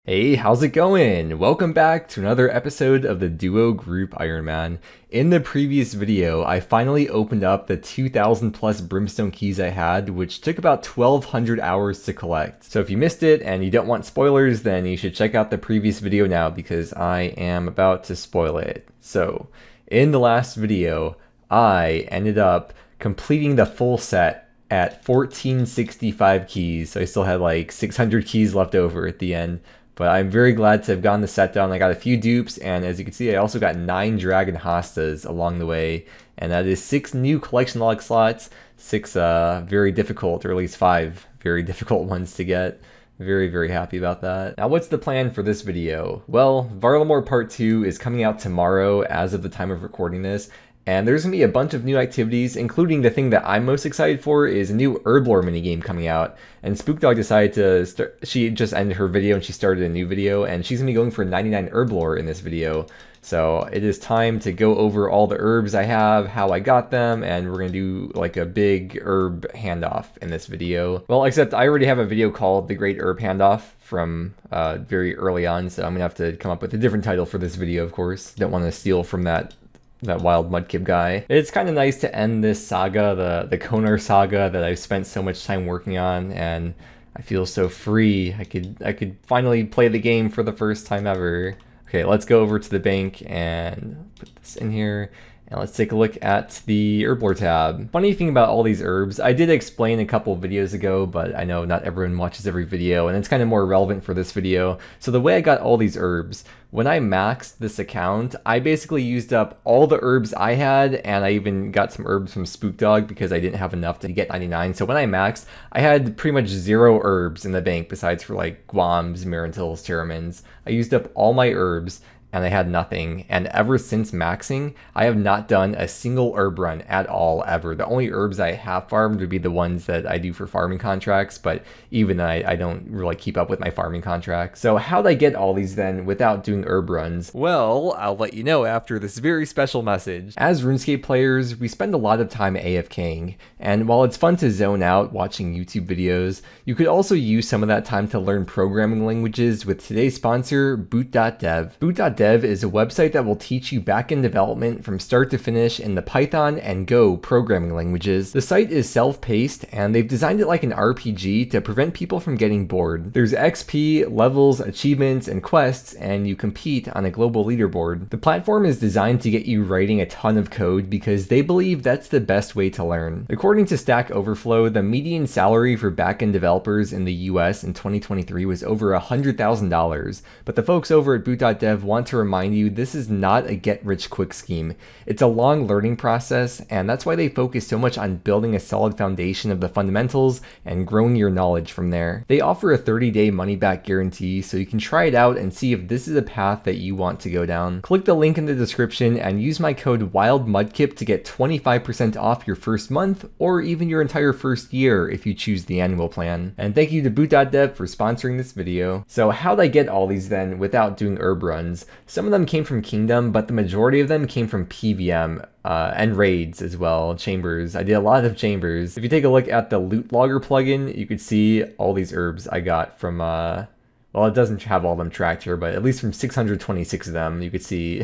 Hey, how's it going? Welcome back to another episode of the Duo Group Iron Man. In the previous video, I finally opened up the 2,000 plus brimstone keys I had, which took about 1,200 hours to collect. So if you missed it and you don't want spoilers, then you should check out the previous video now because I am about to spoil it. So, in the last video, I ended up completing the full set at 1465 keys, so I still had like 600 keys left over at the end. But I'm very glad to have gotten the set done. I got a few dupes, and as you can see, I also got 9 Dragon Hostas along the way. And that is 6 new collection log slots, 6 very difficult, or at least 5 very difficult ones to get. Very, very happy about that. Now, what's the plan for this video? Well, Herblore Part 2 is coming out tomorrow as of the time of recording this. And there's going to be a bunch of new activities, including the thing that I'm most excited for is a new Herblore minigame coming out. And Spookdog decided to start, she just ended her video and she started a new video, and she's going to be going for 99 Herblore in this video. So it is time to go over all the herbs I have, how I got them, and we're going to do like a big herb handoff in this video. Well, except I already have a video called The Great Herb Handoff from very early on, so I'm going to have to come up with a different title for this video, of course. Don't want to steal from that wild mudkip guy. It's kind of nice to end this saga, the Konar saga that I've spent so much time working on, and I feel so free. I could finally play the game for the first time ever. Okay, let's go over to the bank and put this in here. And let's take a look at the Herblore tab. Funny thing about all these herbs, I did explain a couple videos ago, but I know not everyone watches every video, and it's kind of more relevant for this video. So the way I got all these herbs, when I maxed this account, I basically used up all the herbs I had, and I even got some herbs from Spookdog because I didn't have enough to get 99. So when I maxed, I had pretty much 0 herbs in the bank besides for like Guams, Marantils, Terramins. I used up all my herbs, and I had nothing, and ever since maxing, I have not done a single herb run at all, ever. The only herbs I have farmed would be the ones that I do for farming contracts, but even then I don't really keep up with my farming contracts. So how'd I get all these then without doing herb runs? Well, I'll let you know after this very special message. As RuneScape players, we spend a lot of time AFKing, and while it's fun to zone out watching YouTube videos, you could also use some of that time to learn programming languages with today's sponsor, boot.dev. Boot.dev is a website that will teach you backend development from start to finish in the Python and Go programming languages. The site is self-paced, and they've designed it like an RPG to prevent people from getting bored. There's XP, levels, achievements, and quests, and you compete on a global leaderboard. The platform is designed to get you writing a ton of code because they believe that's the best way to learn. According to Stack Overflow, the median salary for backend developers in the US in 2023 was over $100,000, but the folks over at boot.dev want to remind you this is not a get-rich-quick scheme. It's a long learning process, and that's why they focus so much on building a solid foundation of the fundamentals and growing your knowledge from there. They offer a 30-day money-back guarantee, so you can try it out and see if this is a path that you want to go down. Click the link in the description and use my code WILDMUDKIP to get 25% off your first month, or even your entire first year if you choose the annual plan. And thank you to boot.dev for sponsoring this video. So how'd I get all these then without doing herb runs? Some of them came from Kingdom, but the majority of them came from PVM and raids as well, chambers. I did a lot of chambers. If you take a look at the Loot Logger plugin, you could see all these herbs I got from, well, it doesn't have all of them tracked here, but at least from 626 of them, you could see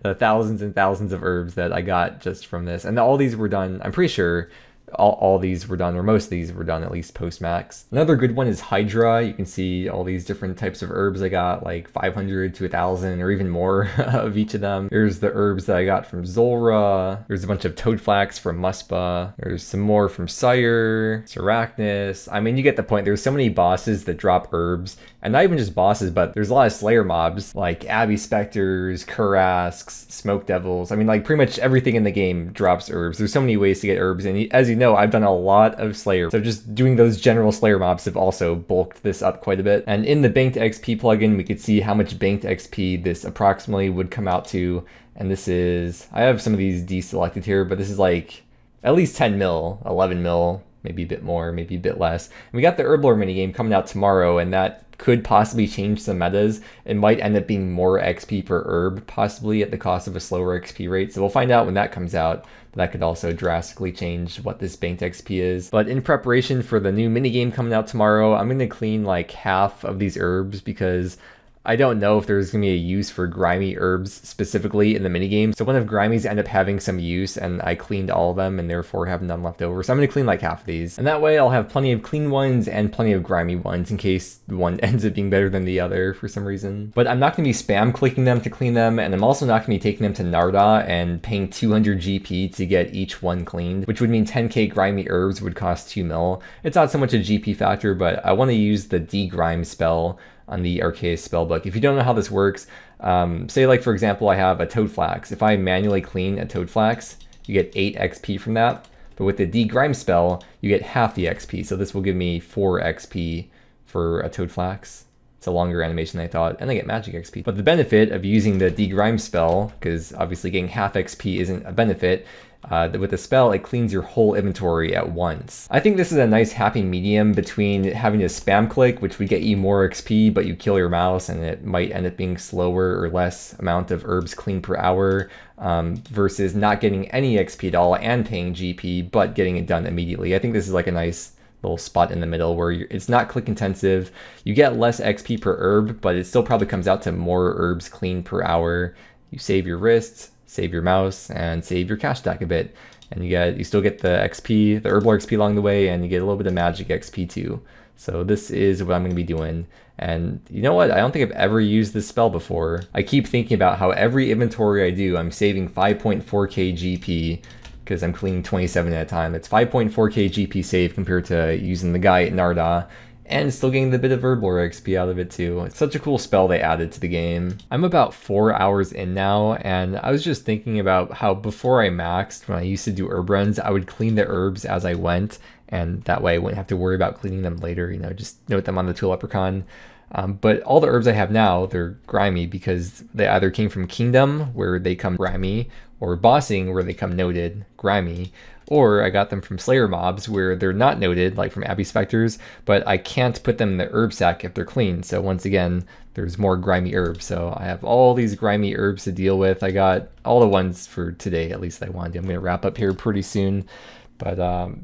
the thousands and thousands of herbs that I got just from this. And all these were done, I'm pretty sure, all these were done, or most of these were done at least post-max. Another good one is Hydra. You can see all these different types of herbs I got, like 500 to 1,000 or even more of each of them. There's the herbs that I got from Zulrah. There's a bunch of Toadflax from Muspa. There's some more from Sire, Arachnus. I mean, you get the point. There's so many bosses that drop herbs, and not even just bosses, but there's a lot of Slayer mobs, like Abbey Specters, Kurasks, Smoke Devils. I mean, like pretty much everything in the game drops herbs. There's so many ways to get herbs, and as you know, I've done a lot of Slayer, so just doing those general Slayer mobs have also bulked this up quite a bit. And in the Banked XP plugin, we could see how much Banked XP this approximately would come out to, and this is, I have some of these deselected here, but this is like at least 10 mil, 11 mil, maybe a bit more, maybe a bit less. And we got the Herblore minigame coming out tomorrow, and that could possibly change some metas. It might end up being more XP per herb, possibly at the cost of a slower XP rate. So we'll find out when that comes out. That could also drastically change what this banked XP is. But in preparation for the new minigame coming out tomorrow, I'm going to clean like half of these herbs because I don't know if there's going to be a use for grimy herbs specifically in the minigame. So what if grimies end up having some use and I cleaned all of them and therefore have none left over? So I'm going to clean like half of these. And that way I'll have plenty of clean ones and plenty of grimy ones in case one ends up being better than the other for some reason. But I'm not going to be spam clicking them to clean them, and I'm also not going to be taking them to Narda and paying 200 GP to get each one cleaned, which would mean 10k grimy herbs would cost 2 mil. It's not so much a GP factor, but I want to use the degrime spell on the Arceus spellbook. If you don't know how this works, say like for example I have a Toadflax. If I manually clean a Toadflax, you get 8 XP from that, but with the degrime spell you get half the XP, so this will give me 4 XP for a Toadflax. It's a longer animation than I thought, and I get magic XP. But the benefit of using the degrime spell, because obviously getting half XP isn't a benefit, with the spell, it cleans your whole inventory at once. I think this is a nice happy medium between having to spam click, which would get you more XP, but you kill your mouse and it might end up being slower or less amount of herbs cleaned per hour, versus not getting any XP at all and paying GP, but getting it done immediately. I think this is like a nice little spot in the middle where it's not click intensive. You get less XP per herb, but it still probably comes out to more herbs cleaned per hour. You save your wrists, save your mouse, and save your cash stack a bit. And you still get the XP, the Herblore XP along the way, and you get a little bit of magic XP too. So this is what I'm going to be doing. And you know what? I don't think I've ever used this spell before. I keep thinking about how every inventory I do, I'm saving 5.4k GP because I'm cleaning 27 at a time. It's 5.4k GP save compared to using the guy at Narda, and still getting the bit of Herblore XP out of it too. It's such a cool spell they added to the game. I'm about 4 hours in now, and I was just thinking about how before I maxed, when I used to do herb runs, I would clean the herbs as I went, and that way I wouldn't have to worry about cleaning them later, you know, just note them on the tool leprechaun. But all the herbs I have now, they're grimy because they either came from Kingdom, where they come grimy, or Bossing, where they come noted, grimy, or I got them from Slayer mobs, where they're not noted, like from Abbey Specters, but I can't put them in the herb sack if they're clean. So once again, there's more grimy herbs. So I have all these grimy herbs to deal with. I got all the ones for today, at least I wanted to. I'm going to wrap up here pretty soon. But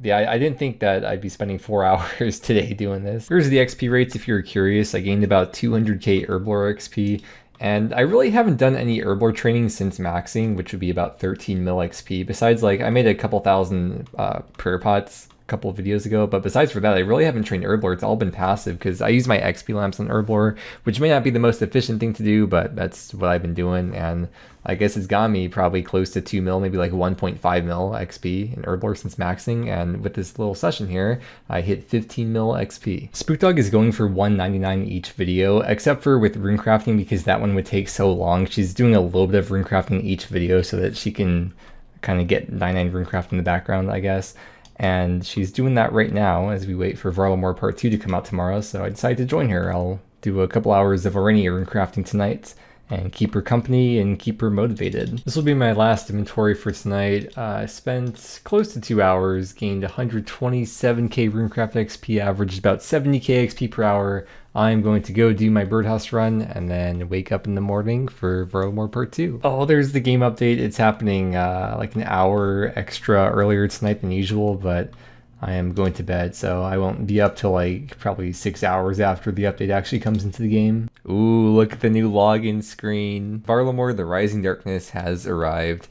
yeah, I didn't think that I'd be spending 4 hours today doing this. Here's the XP rates if you're curious. I gained about 200k Herblore XP, and I really haven't done any Herblore training since maxing, which would be about 13 mil XP. Besides, like, I made a couple thousand prayer pots a couple of videos ago, but besides for that, I really haven't trained Herblore. It's all been passive because I use my XP lamps on Herblore, which may not be the most efficient thing to do, but that's what I've been doing, and I guess it's got me probably close to 2 mil, maybe like 1.5 mil XP in Herblore since maxing, and with this little session here, I hit 15 mil XP. Spookdog is going for 199 each video, except for with runecrafting because that one would take so long. She's doing a little bit of runecrafting each video so that she can kind of get 99 runecraft in the background, I guess. And she's doing that right now as we wait for Varlamore Part 2 to come out tomorrow, so I decided to join her. I'll do a couple hours of Arenia runecrafting tonight and keep her company and keep her motivated. This will be my last inventory for tonight. I spent close to 2 hours, gained 127k runecraft XP, averaged about 70k XP per hour. I'm going to go do my birdhouse run and then wake up in the morning for Varlamore Part 2. Oh, there's the game update. It's happening like an hour extra earlier tonight than usual, but I am going to bed, so I won't be up till like probably 6 hours after the update actually comes into the game. Ooh, look at the new login screen. Varlamore, the Rising Darkness has arrived.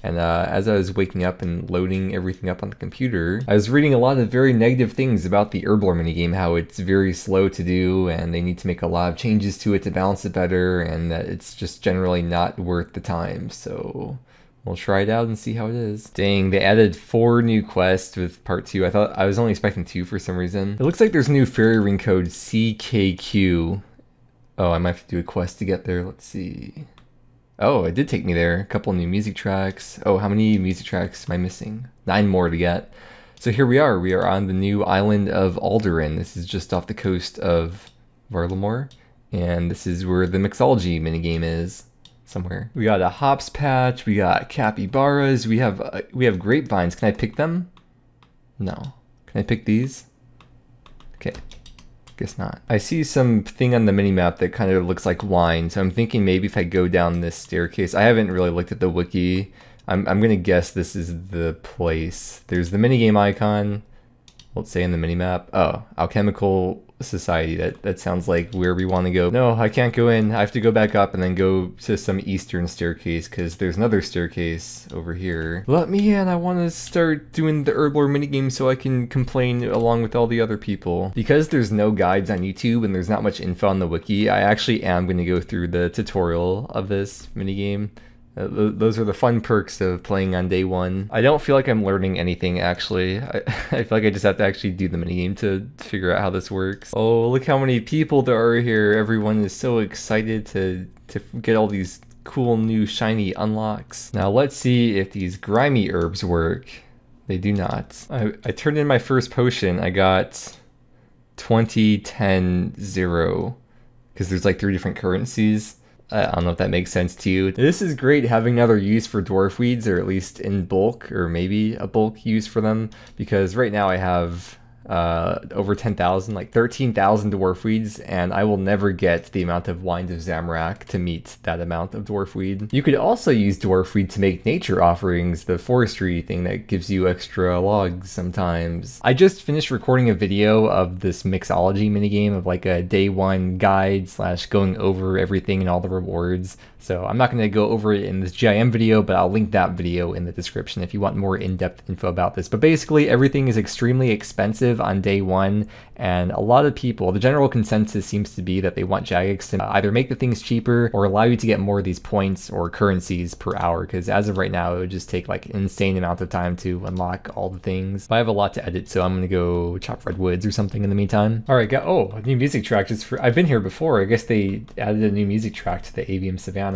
And as I was waking up and loading everything up on the computer, I was reading a lot of very negative things about the Herblore minigame, how it's very slow to do and they need to make a lot of changes to it to balance it better, and that it's just generally not worth the time. So we'll try it out and see how it is. Dang, they added 4 new quests with Part 2. I was only expecting 2 for some reason. It looks like there's a new fairy ring code CKQ. Oh, I might have to do a quest to get there. Let's see. Oh, it did take me there. A couple new music tracks. Oh, how many music tracks am I missing? 9 more to get. So here we are. We are on the new island of Alderan. This is just off the coast of Varlamore. And this is where the mixology minigame is. Somewhere. We got a hops patch. We got capybaras. We have grapevines. Can I pick them? No. Can I pick these? Okay. Guess not. I see some thing on the minimap that kind of looks like wine, so I'm thinking maybe if I go down this staircase. I haven't really looked at the wiki. I'm gonna guess this is the place. There's the minigame icon. Let's say in the minimap. Oh, Alchemical Society. That sounds like where we want to go. No, I can't go in. I have to go back up and then go to some eastern staircase because there's another staircase over here. Let me in. I want to start doing the Herblore minigame so I can complain along with all the other people. Because there's no guides on YouTube and there's not much info on the wiki, I actually am going to go through the tutorial of this minigame. Those are the fun perks of playing on day one. I don't feel like I'm learning anything, actually. I feel like I just have to actually do the minigame to figure out how this works. Oh, look how many people there are here. Everyone is so excited to get all these cool new shiny unlocks. Now let's see if these grimy herbs work. They do not. I turned in my first potion. I got 20, 10, 0. Because there's like 3 different currencies. I don't know if that makes sense to you. This is great having another use for dwarf weeds, or at least in bulk, or maybe a bulk use for them, because right now I have over 10,000, like 13,000 dwarf weeds, and I will never get the amount of Wines of Zamorak to meet that amount of dwarf weed. You could also use dwarf weed to make nature offerings, the forestry thing that gives you extra logs sometimes. I just finished recording a video of this mixology minigame of like a day one guide / going over everything and all the rewards. So I'm not going to go over it in this GIM video, but I'll link that video in the description if you want more in-depth info about this. But basically everything is extremely expensive on day one, and a lot of people, the general consensus seems to be that they want Jagex to either make the things cheaper or allow you to get more of these points or currencies per hour, because as of right now it would just take like an insane amount of time to unlock all the things. But I have a lot to edit, so I'm gonna go chop redwoods or something in the meantime. Alright, oh, a new music track just for, I've been here before. I guess they added a new music track to the Avium Savannah.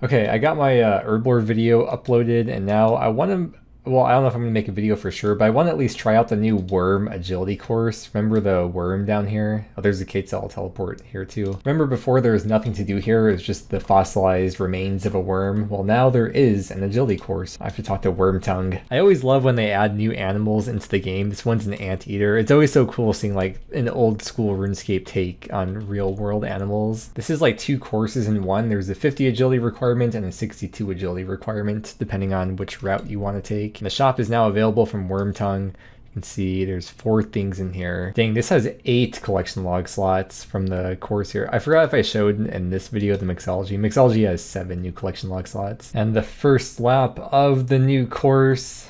Okay, I got my Herblore video uploaded, and now I want to, well, I don't know if I'm going to make a video for sure, but I want to at least try out the new worm agility course. Remember the worm down here? Oh, there's a Quetzal teleport here too. Remember before there was nothing to do here, it was just the fossilized remains of a worm? Well, now there is an agility course. I have to talk to Wormtongue. I always love when they add new animals into the game. This one's an anteater. It's always so cool seeing like an old school RuneScape take on real world animals. This is like 2 courses in one. There's a 50 agility requirement and a 62 agility requirement, depending on which route you want to take. The shop is now available from Wormtongue. You can see there's 4 things in here. Dang, this has 8 collection log slots from the course here. I forgot if I showed in this video the mixology. Mixology has 7 new collection log slots. And the first lap of the new course.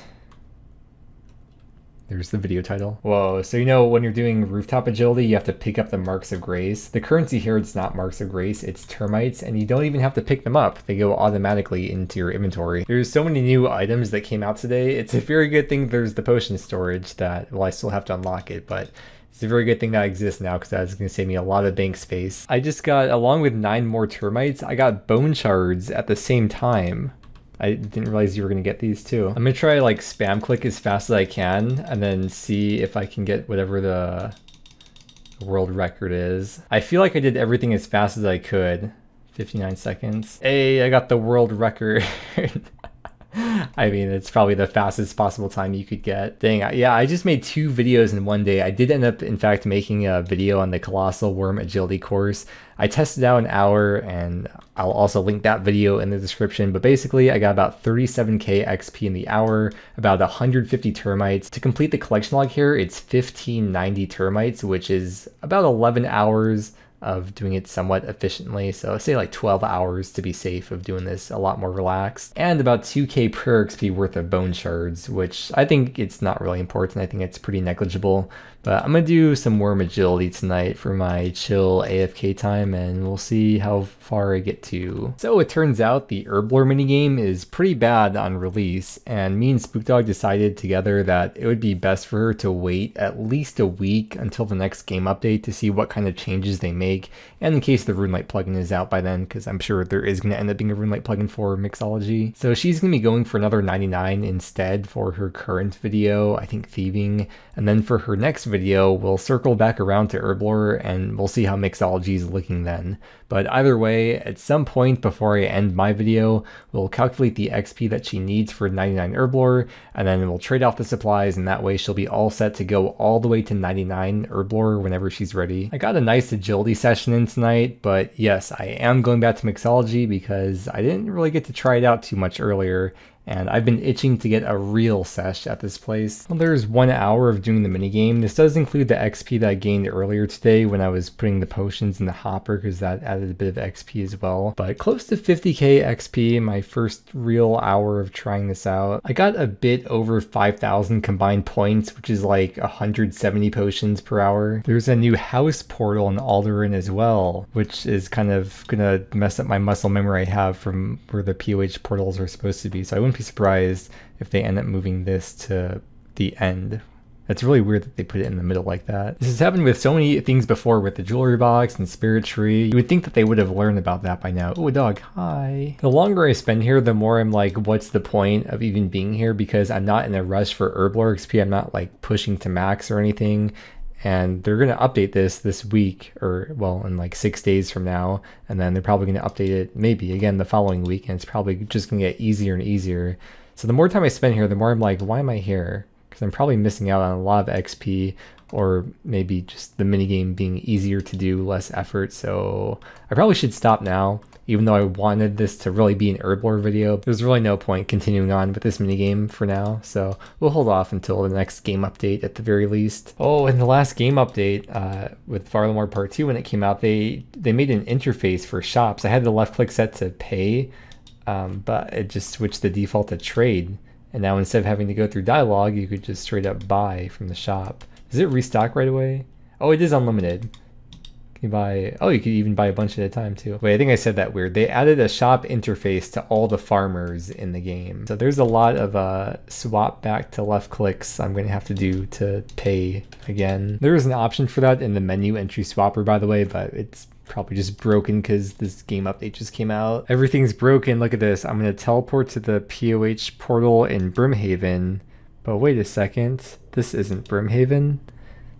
There's the video title. Whoa, so you know when you're doing rooftop agility, you have to pick up the Marks of Grace. The currency here, it's not Marks of Grace, it's termites, and you don't even have to pick them up. They go automatically into your inventory. There's so many new items that came out today. It's a very good thing there's the potion storage that, well, I still have to unlock it, but it's a very good thing that exists now because that's going to save me a lot of bank space. I just got, along with 9 more termites, I got bone shards at the same time. I didn't realize you were going to get these too. I'm going to try like spam click as fast as I can and then see if I can get whatever the world record is. I feel like I did everything as fast as I could. 59 seconds. Hey, I got the world record. I mean, it's probably the fastest possible time you could get. Dang, yeah, I just made 2 videos in one day. I did end up, in fact, making a video on the Colossal Worm Agility course. I tested out an hour, and I'll also link that video in the description. But basically, I got about 37k XP in the hour, about 150 termites. To complete the collection log here, it's 1590 termites, which is about 11 hours of doing it somewhat efficiently. So say like 12 hours to be safe of doing this a lot more relaxed, and about 2k per XP worth of bone shards, which I think it's not really important. I think it's pretty negligible, but I'm gonna do some worm agility tonight for my chill AFK time, and we'll see how far I get to. So it turns out the Herblore minigame is pretty bad on release, and me and Spookdog decided together that it would be best for her to wait at least a week until the next game update to see what kind of changes they make make, and in case the RuneLite plugin is out by then, because I'm sure there is going to end up being a RuneLite plugin for Mixology. So she's going to be going for another 99 instead for her current video, I think thieving, and then for her next video, we'll circle back around to Herblore, and we'll see how Mixology is looking then. But either way, at some point before I end my video, we'll calculate the XP that she needs for 99 Herblore, and then we'll trade off the supplies, and that way she'll be all set to go all the way to 99 Herblore whenever she's ready. I got a nice agility session in tonight, but yes, I am going back to Mixology because I didn't really get to try it out too much earlier, and I've been itching to get a real sesh at this place. Well, there's 1 hour of doing the minigame. This does include the XP that I gained earlier today when I was putting the potions in the hopper, because that added a bit of XP as well. But close to 50k XP in my first real hour of trying this out. I got a bit over 5,000 combined points, which is like 170 potions per hour. There's a new house portal in Alderaan as well, which is kind of gonna mess up my muscle memory I have from where the POH portals are supposed to be. So I wouldn't be surprised if they end up moving this to the end. It's really weird that they put it in the middle like that. This has happened with so many things before with the jewelry box and spirit tree. You would think that they would have learned about that by now. Oh, a dog, hi. The longer I spend here, the more I'm like, what's the point of even being here? Because I'm not in a rush for Herblore XP. I'm not like pushing to max or anything. And they're going to update this week, or well, in like 6 days from now, and then they're probably going to update it maybe again the following week, and it's probably just going to get easier and easier. So the more time I spend here, the more I'm like, why am I here? Because I'm probably missing out on a lot of XP, or maybe just the minigame being easier to do, less effort. So I probably should stop now. Even though I wanted this to really be an Herblore video, there's really no point continuing on with this minigame for now, so we'll hold off until the next game update at the very least. Oh, in the last game update with Herblore Part 2 when it came out, they made an interface for shops. I had the left click set to pay, but it just switched the default to trade, and now instead of having to go through dialogue, you could just straight up buy from the shop. Does it restock right away? Oh, it is unlimited. You buy, oh, you could even buy a bunch at a time too. Wait, I think I said that weird. They added a shop interface to all the farmers in the game. So there's a lot of swap back to left clicks I'm going to have to do to pay again. There is an option for that in the menu entry swapper, by the way, but it's probably just broken because this game update just came out. Everything's broken. Look at this. I'm going to teleport to the POH portal in Brimhaven. But wait a second. This isn't Brimhaven.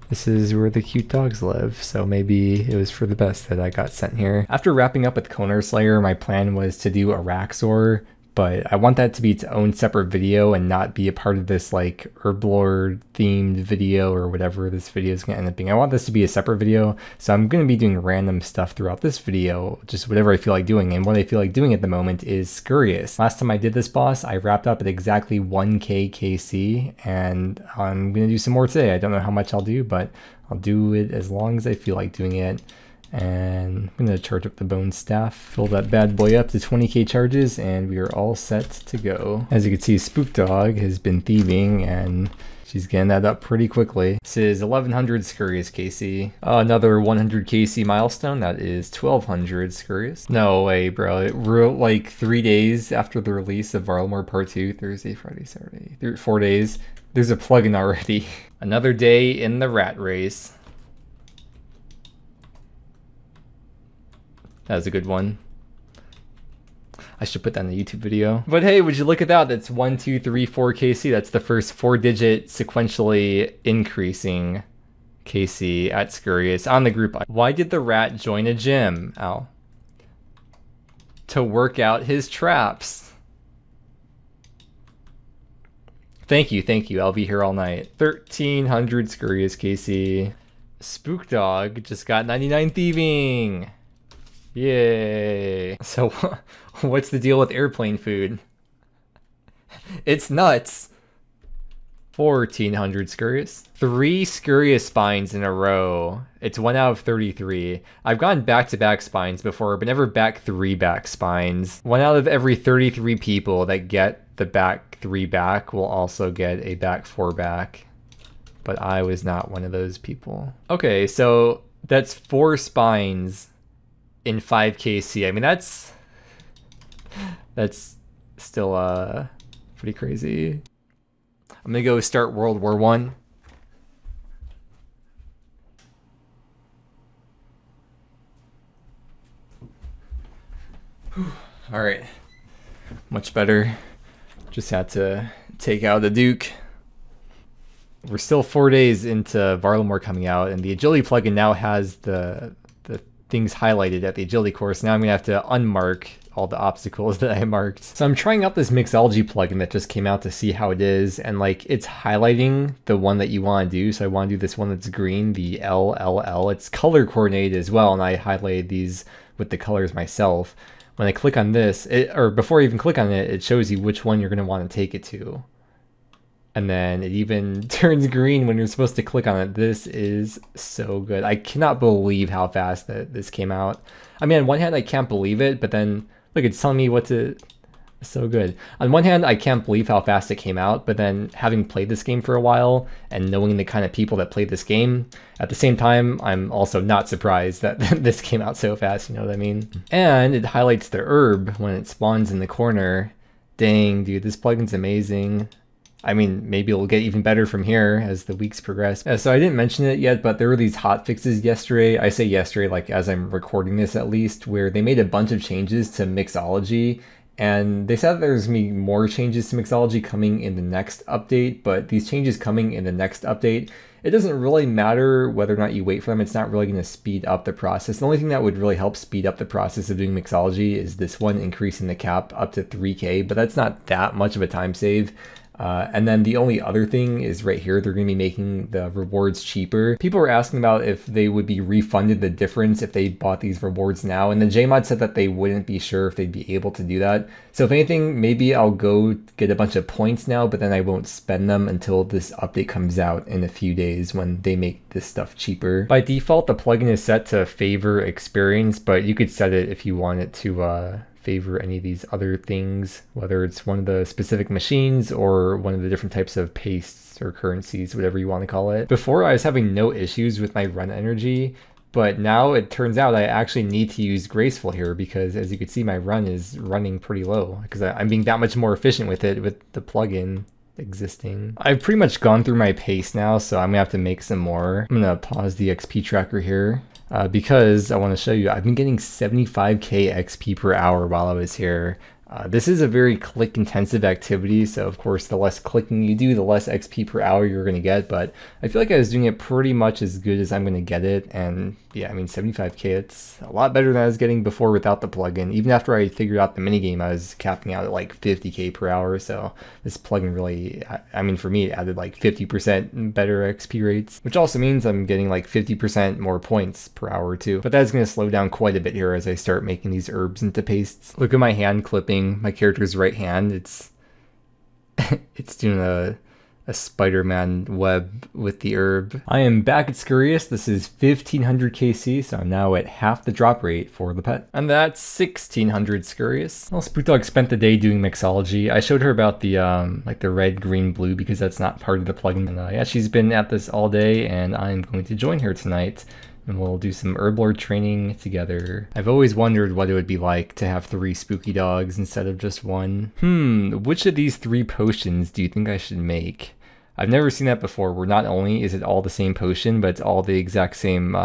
This is where the cute dogs live, so maybe it was for the best that I got sent here. After wrapping up with Konar Slayer, my plan was to do Araxor, but I want that to be its own separate video and not be a part of this like Herblore themed video or whatever this video is going to end up being. I want this to be a separate video, so I'm going to be doing random stuff throughout this video, just whatever I feel like doing, and what I feel like doing at the moment is Scurious. Last time I did this boss, I wrapped up at exactly 1k KC, and I'm going to do some more today. I don't know how much I'll do, but I'll do it as long as I feel like doing it. And I'm going to charge up the bone staff, fill that bad boy up to 20k charges, and we are all set to go. As you can see, Spook Dog has been thieving, and she's getting that up pretty quickly. This is 1100 Scurious KC. Another 100 KC milestone, that is 1200 Scurious. No way, bro. It wrote like 3 days after the release of Herblore Part 2, Thursday, Friday, Saturday, 4 days. There's a plugin already. Another day in the rat race. That was a good one. I should put that in the YouTube video. But hey, would you look at that? That's 1, 2, 3, 4 KC. That's the first 4-digit sequentially increasing KC at Scurious on the group. Why did the rat join a gym? Ow. To work out his traps. Thank you, thank you. I'll be here all night. 1300 Scurious KC. Spook Dog just got 99 thieving. Yay. So what's the deal with airplane food? It's nuts. 1400 Scurious. 3 Scurious spines in a row. It's 1 out of 33. I've gone back-to-back spines before, but never back 3 back spines. 1 out of every 33 people that get the back 3 back will also get a back 4 back. But I was not one of those people. Okay, so that's 4 spines in 5kc. I mean, that's still pretty crazy. I'm gonna go start World War I. All right, much better. Just had to take out the Duke. We're still 4 days into Herblore coming out, and the agility plugin now has the things highlighted at the agility course. Now I'm gonna have to unmark all the obstacles that I marked. So I'm trying out this mixology plugin that just came out to see how it is, and like it's highlighting the one that you want to do. So I want to do this one that's green, the LLL. It's color coordinated as well, and I highlighted these with the colors myself. When I click on this, or before I even click on it, it shows you which one you're going to want to take it to. And then it even turns green when you're supposed to click on it. This is so good. I cannot believe how fast that this came out. I mean, on one hand, I can't believe it, but then look, it's telling me what to... So good. On one hand, I can't believe how fast it came out, but then having played this game for a while and knowing the kind of people that played this game, at the same time, I'm also not surprised that this came out so fast, you know what I mean? And it highlights the herb when it spawns in the corner. Dang, dude, this plugin's amazing. I mean, maybe it'll get even better from here as the weeks progress. So I didn't mention it yet, but there were these hot fixes yesterday. I say yesterday, like as I'm recording this at least, where they made a bunch of changes to mixology. And they said there's going to be more changes to mixology coming in the next update, but these changes coming in the next update, it doesn't really matter whether or not you wait for them. It's not really going to speed up the process. The only thing that would really help speed up the process of doing mixology is this one, increasing the cap up to 3K, but that's not that much of a time save. And then the only other thing is right here, they're going to be making the rewards cheaper. People were asking about if they would be refunded the difference if they bought these rewards now, and the JMod said that they wouldn't be sure if they'd be able to do that. So if anything, maybe I'll go get a bunch of points now, but then I won't spend them until this update comes out in a few days when they make this stuff cheaper. By default, the plugin is set to favor experience, but you could set it if you want it to favor any of these other things, whether it's one of the specific machines or one of the different types of pastes or currencies, whatever you want to call it. Before, I was having no issues with my run energy, but now it turns out I actually need to use Graceful here because, as you can see, my run is running pretty low because I'm being that much more efficient with it with the plugin existing. I've pretty much gone through my pace now, so I'm gonna have to make some more. I'm gonna pause the XP tracker here. Because I want to show you, I've been getting 75k XP per hour while I was here. This is a very click intensive activity, so of course the less clicking you do, the less XP per hour you're going to get, but I feel like I was doing it pretty much as good as I'm going to get it, and yeah, I mean 75k, it's a lot better than I was getting before without the plugin. Even after I figured out the minigame, I was capping out at like 50k per hour, so this plugin really, I mean for me, it added like 50% better XP rates, which also means I'm getting like 50% more points per hour too, but that's going to slow down quite a bit here as I start making these herbs into pastes. Look at my hand clipping. My character's right hand, it's doing a Spider-Man web with the herb. I am back at Scurious. This is 1500 KC, so I'm now at half the drop rate for the pet. And that's 1600 Scurious. Well, Spookdog spent the day doing mixology. I showed her about the like the red, green, blue because that's not part of the plugin. And yeah, she's been at this all day, and I'm going to join her tonight. And we'll do some Herblore training together. I've always wondered what it would be like to have 3 spooky dogs instead of just 1. Which of these 3 potions do you think I should make? I've never seen that before, where not only is it all the same potion, but it's all the exact same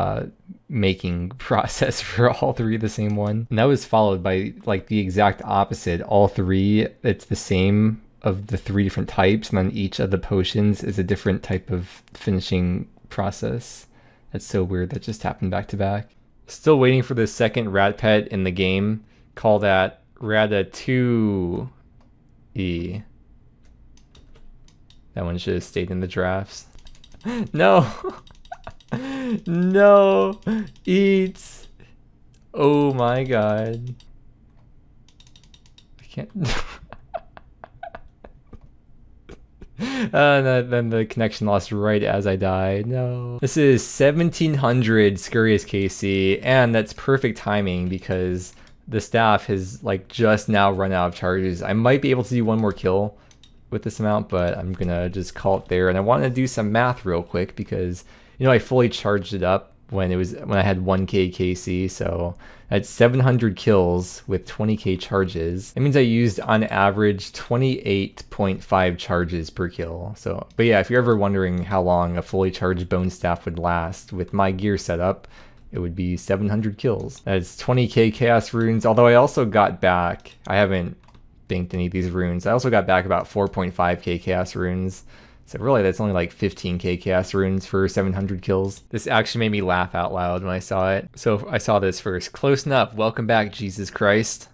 making process for all 3 the same one. And that was followed by like the exact opposite. All 3, it's the same of the 3 different types, and then each of the potions is a different type of finishing process. That's so weird, that just happened back to back. Still waiting for the second rat pet in the game. Call that Ratatouille. That one should have stayed in the drafts. No! No! Eat! Oh my god. I can't... then the connection lost right as I died. No. This is 1700 Scurious KC, and that's perfect timing because the staff has like just now run out of charges. I might be able to do 1 more kill with this amount, but I'm gonna just call it there. And I want to do some math real quick because, you know, I fully charged it up when I had 1k KC, so that's 700 kills with 20k charges. That means I used on average 28.5 charges per kill. So, but yeah, if you're ever wondering how long a fully charged bone staff would last with my gear setup, it would be 700 kills. That's 20k chaos runes, although I also got back, I haven't banked any of these runes, I also got back about 4.5k chaos runes. So really that's only like 15k chaos runes for 700 kills. This actually made me laugh out loud when I saw it. So I saw this first. Close enough. Welcome back, Jesus Christ.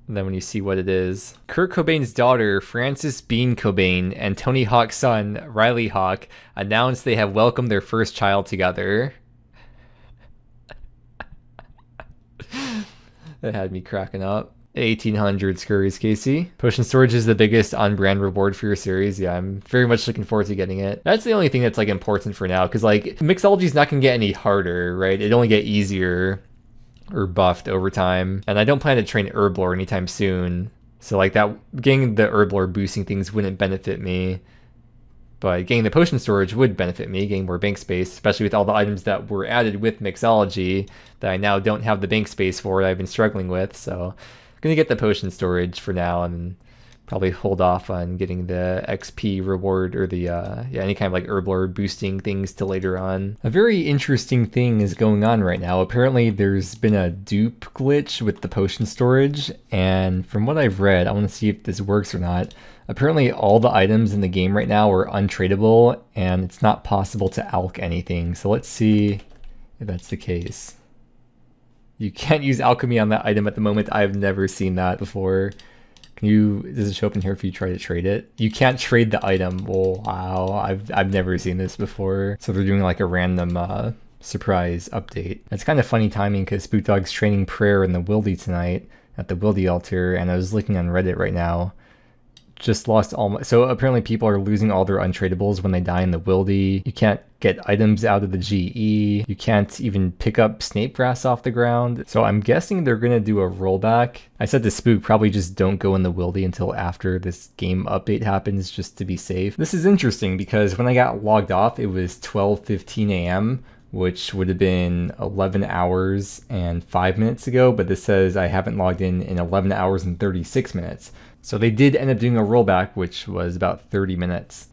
And then when you see what it is, Kurt Cobain's daughter, Frances Bean Cobain, and Tony Hawk's son, Riley Hawk, announced they have welcomed their first child together. That had me cracking up. 1800 Scurries, Casey. Potion storage is the biggest on-brand reward for your series. Yeah, I'm very much looking forward to getting it. That's the only thing that's like important for now, because like mixology's not gonna get any harder, right? It'll only get easier or buffed over time. And I don't plan to train Herblore anytime soon. So like that, getting the Herblore boosting things wouldn't benefit me. But getting the potion storage would benefit me, getting more bank space, especially with all the items that were added with mixology that I now don't have the bank space for that I've been struggling with. So I'm gonna get the potion storage for now and probably hold off on getting the XP reward or the yeah, any kind of like Herblore boosting things till later on. A very interesting thing is going on right now. Apparently there's been a dupe glitch with the potion storage, and from what I've read, I want to see if this works or not. Apparently all the items in the game right now are untradeable and it's not possible to alch anything. So let's see if that's the case. You can't use alchemy on that item at the moment. I've never seen that before. Can you, does it show up in here if you try to trade it? You can't trade the item. Oh, wow, I've never seen this before. So they're doing like a random surprise update. It's kind of funny timing because Spookdog's training prayer in the Wildy tonight at the Wildy altar, and I was looking on Reddit right now. Just lost all my, so apparently people are losing all their untradables when they die in the Wildy. You can't get items out of the GE. You can't even pick up snape grass off the ground. So I'm guessing they're gonna do a rollback. I said to Spook, probably just don't go in the Wildy until after this game update happens, just to be safe. This is interesting because when I got logged off, it was 12:15 a.m., which would have been 11 hours and 5 minutes ago, but this says I haven't logged in 11 hours and 36 minutes. So they did end up doing a rollback, which was about 30 minutes.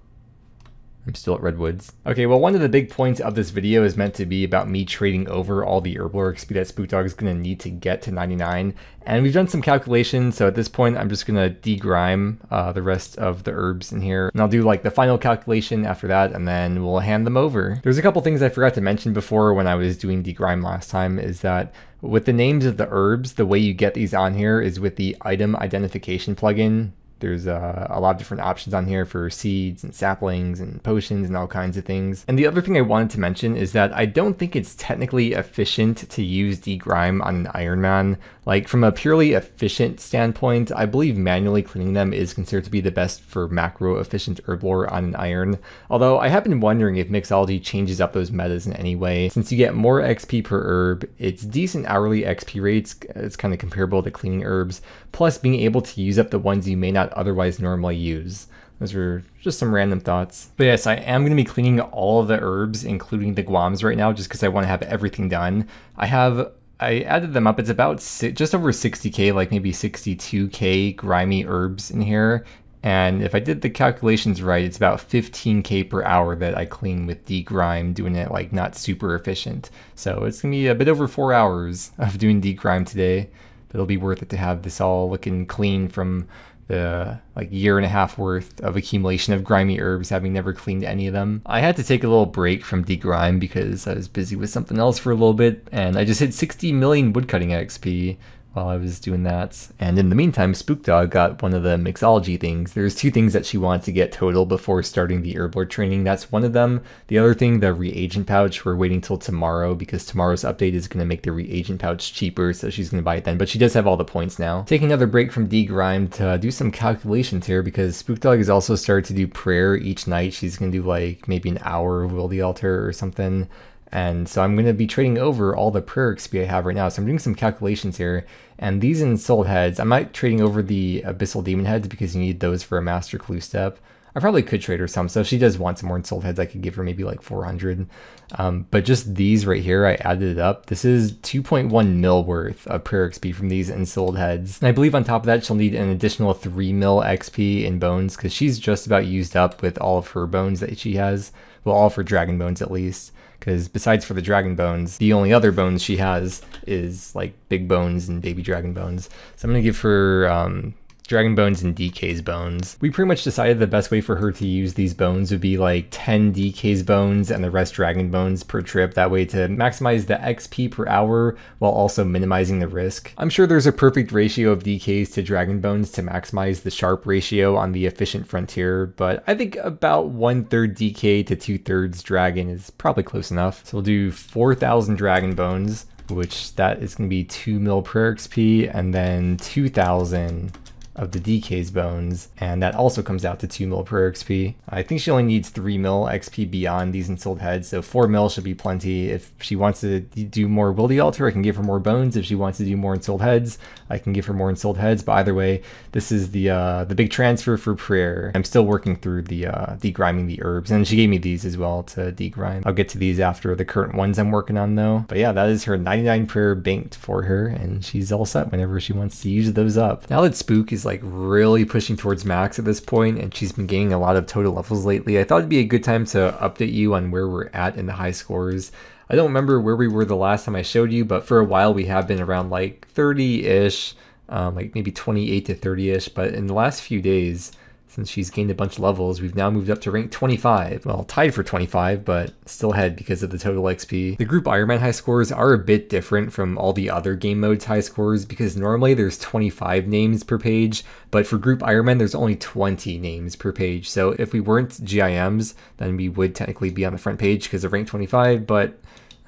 I'm still at Redwoods. Okay, well, one of the big points of this video is meant to be about me trading over all the Herblore XP that Spookdog is going to need to get to 99. And we've done some calculations, so at this point, I'm just going to degrime the rest of the herbs in here. And I'll do like the final calculation after that, and then we'll hand them over. There's a couple things I forgot to mention before when I was doing degrime last time, is that with the names of the herbs, the way you get these on here is with the item identification plugin. There's a lot of different options on here for seeds and saplings and potions and all kinds of things. And the other thing I wanted to mention is that I don't think it's technically efficient to use degrime on an Iron Man. Like from a purely efficient standpoint, I believe manually cleaning them is considered to be the best for macro efficient Herblore on an Iron. Although I have been wondering if mixology changes up those metas in any way. Since you get more XP per herb, it's decent hourly XP rates, it's kind of comparable to cleaning herbs, plus being able to use up the ones you may not otherwise normally use. Those are just some random thoughts. But yes, I am going to be cleaning all of the herbs, including the guams right now, just because I want to have everything done. I added them up. It's about just over 60k, like maybe 62k grimy herbs in here. And if I did the calculations right, it's about 15k per hour that I clean with degrime, doing it like not super efficient. So it's going to be a bit over 4 hours of doing degrime today. But it'll be worth it to have this all looking clean from the like year and a half worth of accumulation of grimy herbs, having never cleaned any of them. I had to take a little break from degrime because I was busy with something else for a little bit, and I just hit 60 million woodcutting XP while I was doing that. And in the meantime, Spookdog got one of the mixology things. There's two things that she wanted to get total before starting the Herblore training. That's one of them. The other thing, the reagent pouch, we're waiting till tomorrow because tomorrow's update is going to make the reagent pouch cheaper, so she's going to buy it then. But she does have all the points now. Taking another break from degrime to do some calculations here because Spookdog has also started to do prayer each night. She's going to do like maybe an hour of Will the Altar or something. And so I'm going to be trading over all the prayer XP I have right now. So I'm doing some calculations here. And these ensouled heads, I'm not trading over the abyssal demon heads because you need those for a master clue step. I probably could trade her some. So if she does want some more ensouled heads, I could give her maybe like 400. But just these right here, I added it up. This is 2.1 mil worth of prayer XP from these ensouled heads. And I believe on top of that, she'll need an additional 3 mil XP in bones because she's just about used up with all of her bones that she has. Well, all of her dragon bones at least. because besides for the dragon bones, the only other bones she has is like big bones and baby dragon bones. So I'm gonna give her dragon bones and DK's bones. We pretty much decided the best way for her to use these bones would be like 10 DK's bones and the rest dragon bones per trip. That way to maximize the XP per hour while also minimizing the risk. I'm sure there's a perfect ratio of DK's to dragon bones to maximize the sharp ratio on the efficient frontier, but I think about 1/3 DK to 2/3 dragon is probably close enough. So we'll do 4,000 dragon bones, which that is going to be 2 mil per XP, and then 2,000 of the DK's bones, and that also comes out to 2 mil per XP. I think she only needs 3 mil XP beyond these ensouled heads, so 4 mil should be plenty. If she wants to do more Wildy Altar, I can give her more bones. If she wants to do more ensouled heads, I can give her more ensouled heads, but either way, this is the big transfer for prayer. I'm still working through the degriming the herbs, and she gave me these as well to degrime. I'll get to these after the current ones I'm working on though. But yeah, that is her 99 prayer banked for her, and she's all set whenever she wants to use those up. Now that Spook is like really pushing towards max at this point, and she's been gaining a lot of total levels lately, I thought it'd be a good time to update you on where we're at in the high scores. I don't remember where we were the last time I showed you, but for a while we have been around like 30-ish, like maybe 28 to 30-ish, but in the last few days, since she's gained a bunch of levels, we've now moved up to rank 25. Well, tied for 25, but still ahead because of the total XP. The group Iron Man high scores are a bit different from all the other game modes high scores because normally there's 25 names per page, but for group Iron Man there's only 20 names per page. So if we weren't GIMs, then we would technically be on the front page because of rank 25, but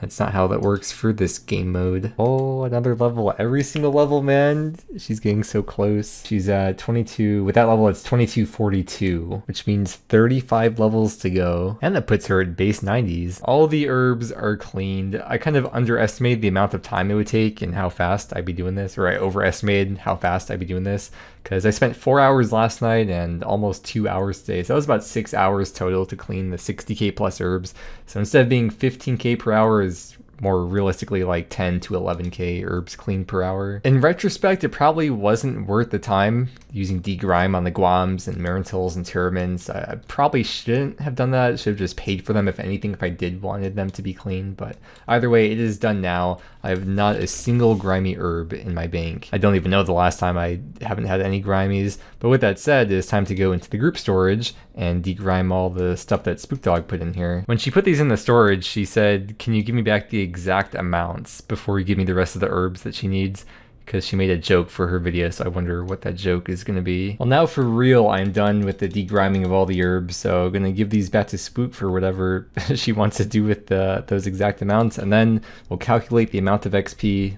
that's not how that works for this game mode. Oh, another level. Every single level, man. She's getting so close. She's at 22. With that level, it's 2242, which means 35 levels to go. And that puts her at base 90s. All the herbs are cleaned. I kind of underestimated the amount of time it would take and how fast I'd be doing this, or I overestimated how fast I'd be doing this, because I spent 4 hours last night and almost 2 hours today. So that was about 6 hours total to clean the 60k plus herbs. So instead of being 15k per hour, is more realistically like 10 to 11k herbs clean per hour. In retrospect, it probably wasn't worth the time using degrime on the Guams and Marantils and Terramins. I probably shouldn't have done that. I should have just paid for them, if anything, if I did wanted them to be clean. But either way, it is done now. I have not a single grimy herb in my bank. I don't even know the last time I haven't had any grimies. But with that said, it's time to go into the group storage and degrime all the stuff that Spook Dog put in here. When she put these in the storage, she said, "Can you give me back the exact amounts before you give me the rest of the herbs that she needs?" Because she made a joke for her video, so I wonder what that joke is going to be. Well, now for real, I'm done with the degriming of all the herbs, so I'm going to give these back to Spook for whatever she wants to do with those exact amounts, and then we'll calculate the amount of XP,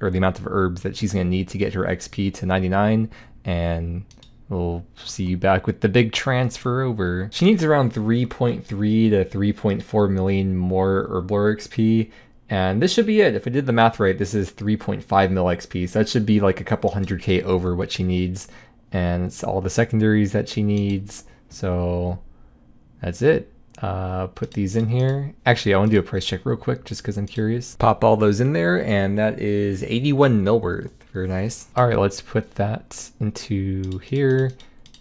or the amount of herbs that she's going to need to get her XP to 99, and we'll see you back with the big transfer over. She needs around 3.3 to 3.4 million more Herblore XP, and this should be it. If I did the math right, this is 3.5 mil XP, so that should be like a couple 100k over what she needs, and it's all the secondaries that she needs, so that's it. Put these in here. Actually, I want to do a price check real quick just because I'm curious. Pop all those in there, and that is 81 mil worth. Very nice. All right, let's put that into here,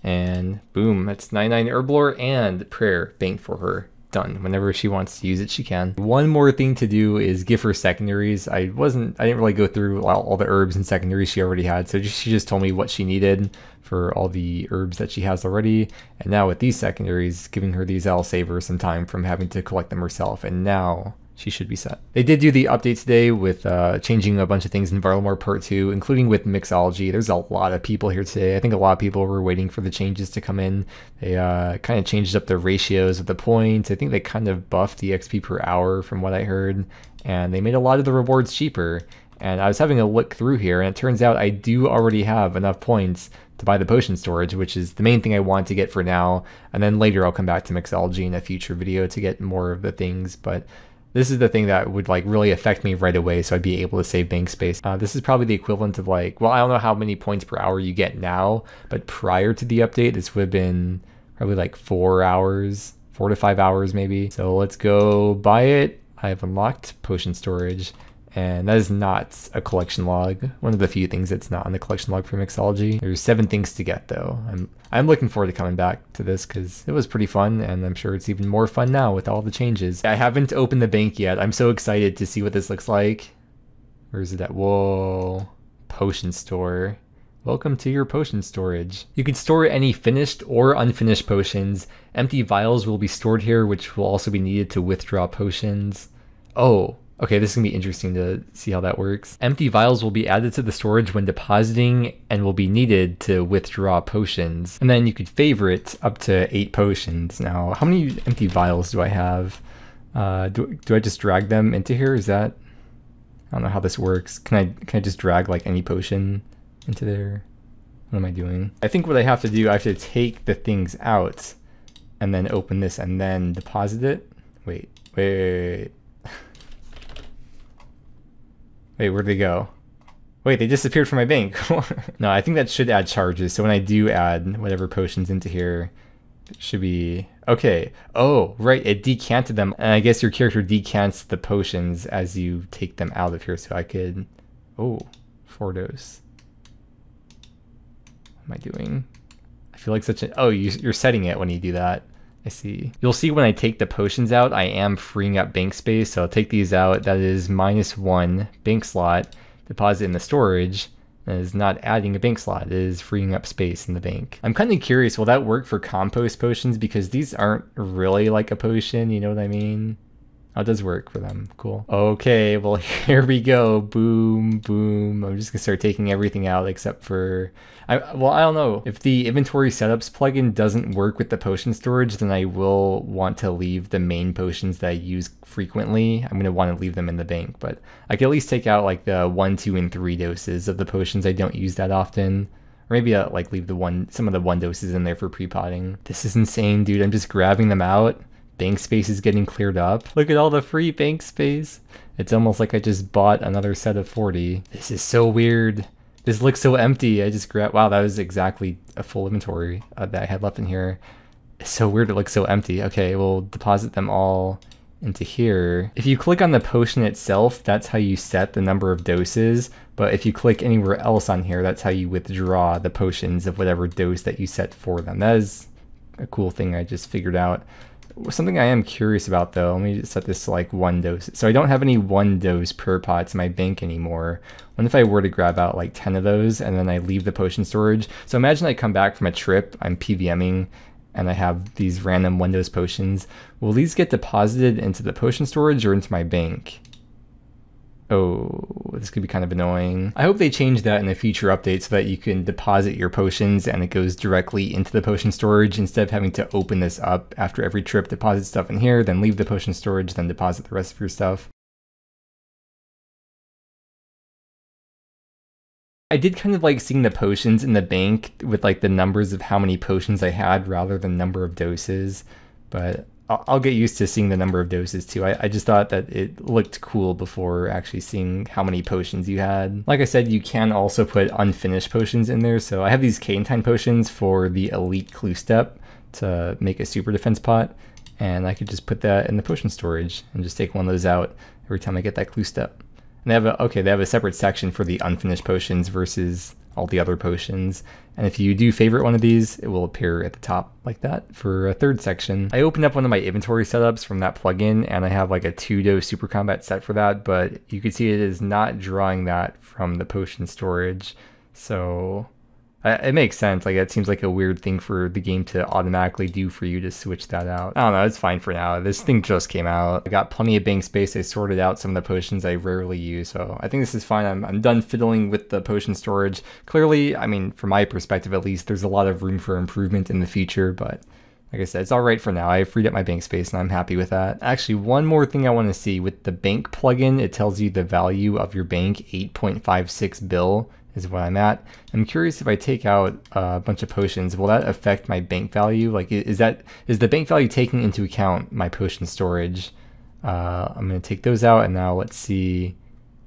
and boom, that's 99 Herblore and prayer banked for her. Done. Whenever she wants to use it, she can. One more thing to do is give her secondaries. I didn't really go through all the herbs and secondaries she already had, so she just told me what she needed for all the herbs that she has already, and now with these secondaries, giving her these, I'll save her some time from having to collect them herself, and now she should be set. They did do the update today with changing a bunch of things in Herblore Part 2, including with mixology. There's a lot of people here today. I think a lot of people were waiting for the changes to come in. They kind of changed up the ratios of the points. I think they kind of buffed the XP per hour from what I heard, and they made a lot of the rewards cheaper. And I was having a look through here, and it turns out I do already have enough points to buy the potion storage, which is the main thing I want to get for now. And then later I'll come back to mixology in a future video to get more of the things, but this is the thing that would like really affect me right away, so I'd be able to save bank space. This is probably the equivalent of like, well, I don't know how many points per hour you get now, but prior to the update, this would have been probably like 4 hours, 4 to 5 hours maybe. So let's go buy it. I have unlocked potion storage, And that is not a collection log. One of the few things that's not on the collection log for Mixology. There's 7 things to get though. I'm looking forward to coming back to this because it was pretty fun, and I'm sure it's even more fun now with all the changes. I haven't opened the bank yet. I'm so excited to see what this looks like. Where is it at? Whoa. Potion store. Welcome to your potion storage. You can store any finished or unfinished potions. Empty vials will be stored here, which will also be needed to withdraw potions. Oh. Okay, this is going to be interesting to see how that works. Empty vials will be added to the storage when depositing and will be needed to withdraw potions. And then you could favorite up to 8 potions. Now, how many empty vials do I have? Do I just drag them into here? Is that... I don't know how this works. Can I just drag like any potion into there? What am I doing? I think what I have to do, I have to take the things out and then open this and then deposit it. Wait. Wait, where'd they go? Wait, they disappeared from my bank. No, I think that should add charges. So when I do add whatever potions into here, it should be... Okay. Oh, right. It decanted them. And I guess your character decants the potions as you take them out of here. So I could... Oh, 4 dose. What am I doing? I feel like such a... Oh, you're setting it when you do that. I see. You'll see when I take the potions out, I am freeing up bank space. So I'll take these out. That is -1 bank slot. Deposit in the storage. That is not adding a bank slot. It is freeing up space in the bank. I'm kind of curious, will that work for compost potions? Because these aren't really like a potion, you know what I mean? Oh, it does work for them. Cool. Okay, well, here we go. Boom, boom. I'm just gonna start taking everything out except for... I don't know. If the inventory setups plugin doesn't work with the potion storage, then I will want to leave the main potions that I use frequently. I'm gonna want to leave them in the bank, but I can at least take out like the 1, 2, and 3 doses of the potions I don't use that often. Or maybe like leave some of the 1 doses in there for pre-potting. This is insane, dude. I'm just grabbing them out. Bank space is getting cleared up. Look at all the free bank space. It's almost like I just bought another set of 40. This is so weird. This looks so empty. I just grabbed... Wow, that was exactly a full inventory that I had left in here. It's so weird it looks so empty. Okay, we'll deposit them all into here. If you click on the potion itself, that's how you set the number of doses. But if you click anywhere else on here, that's how you withdraw the potions of whatever dose that you set for them. That is a cool thing I just figured out. Something I am curious about though, let me just set this to like 1 dose. So I don't have any 1 dose per pots in my bank anymore. What if I were to grab out like 10 of those and then I leave the potion storage? So imagine I come back from a trip, I'm PVMing, and I have these random 1 dose potions. Will these get deposited into the potion storage or into my bank? Oh, this could be kind of annoying. I hope they change that in a future update so that you can deposit your potions and it goes directly into the potion storage instead of having to open this up after every trip, deposit stuff in here, then leave the potion storage, then deposit the rest of your stuff. I did kind of like seeing the potions in the bank with like the numbers of how many potions I had rather than number of doses, but I'll get used to seeing the number of doses too. I just thought that it looked cool before actually seeing how many potions you had. Like I said, you can also put unfinished potions in there. So I have these Canine potions for the elite clue step to make a super defense pot. And I could just put that in the potion storage and just take one of those out every time I get that clue step. And they have a separate section for the unfinished potions versus all the other potions. And if you do favorite one of these, it will appear at the top like that for a 3rd section. I opened up one of my inventory setups from that plugin and I have like a 2-dose super combat set for that, but you can see it is not drawing that from the potion storage. So it makes sense. Like it seems like a weird thing for the game to automatically do for you to switch that out. I don't know, it's fine for now. This thing just came out. I got plenty of bank space. I sorted out some of the potions I rarely use, so I think this is fine. I'm done fiddling with the potion storage. Clearly, I mean, from my perspective at least, there's a lot of room for improvement in the future, but like I said, it's all right for now. I freed up my bank space and I'm happy with that. Actually, one more thing I want to see with the bank plugin, it tells you the value of your bank, 8.56 bill. Is what I'm at. I'm curious if I take out a bunch of potions, will that affect my bank value? Like, is the bank value taking into account my potion storage? I'm gonna take those out, and now let's see.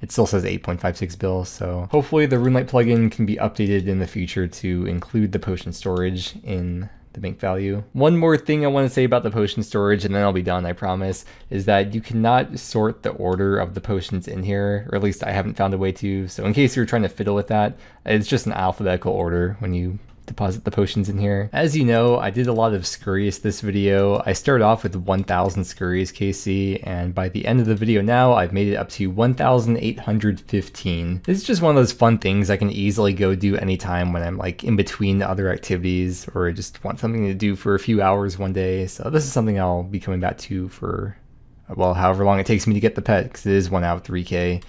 It still says 8.56 bill, so hopefully the Runelite plugin can be updated in the future to include the potion storage in the bank value. One more thing I want to say about the potion storage, and then I'll be done, I promise, is that you cannot sort the order of the potions in here, or at least I haven't found a way to. So in case you're trying to fiddle with that, it's just an alphabetical order when you deposit the potions in here. As you know, I did a lot of Scurrius this video. I started off with 1000 Scurrius KC, and by the end of the video now, I've made it up to 1815. This is just one of those fun things I can easily go do anytime when I'm like in between other activities or just want something to do for a few hours one day. So this is something I'll be coming back to for, well, however long it takes me to get the pet, because it is 1 out of 3k.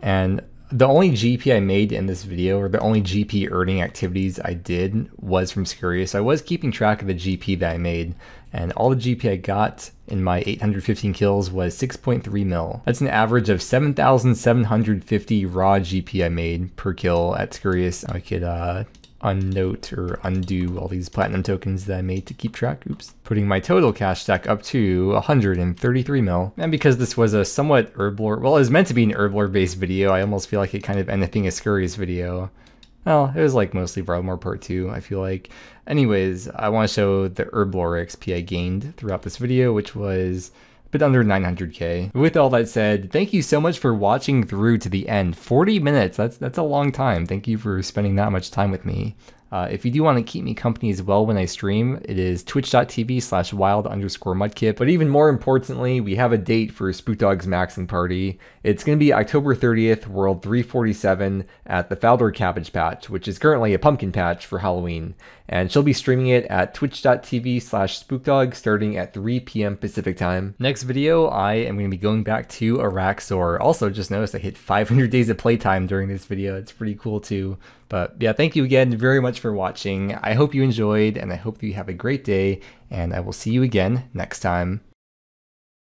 And the only GP I made in this video, or the only GP earning activities I did, was from Scurrius. I was keeping track of the GP that I made, and all the GP I got in my 815 kills was 6.3 mil. That's an average of 7,750 raw GP I made per kill at Scurrius. I could unnote or undo all these platinum tokens that I made to keep track. Oops. Putting my total cash stack up to 133 mil. And because this was a somewhat Herblore, well, it was meant to be an Herblore based video, I almost feel like it kind of ended up being a Scurrius video. Well, it was like mostly Herblore part 2, I feel like. Anyways, I want to show the Herblore XP I gained throughout this video, which was bit under 900k. With all that said, thank you so much for watching through to the end. 40 minutes, that's a long time. Thank you for spending that much time with me. If you do want to keep me company as well when I stream, it is twitch.tv/wild_mudkip. But even more importantly, we have a date for Spookdog's Maxing Party. It's going to be October 30th, World 347 at the Herblore Cabbage Patch, which is currently a pumpkin patch for Halloween. And she'll be streaming it at twitch.tv/spookdog starting at 3 p.m. Pacific time. Next video, I am going to be going back to Araxor. Also, just noticed I hit 500 days of playtime during this video. It's pretty cool too. But yeah, thank you again very much for watching. I hope you enjoyed, and I hope you have a great day, and I will see you again next time.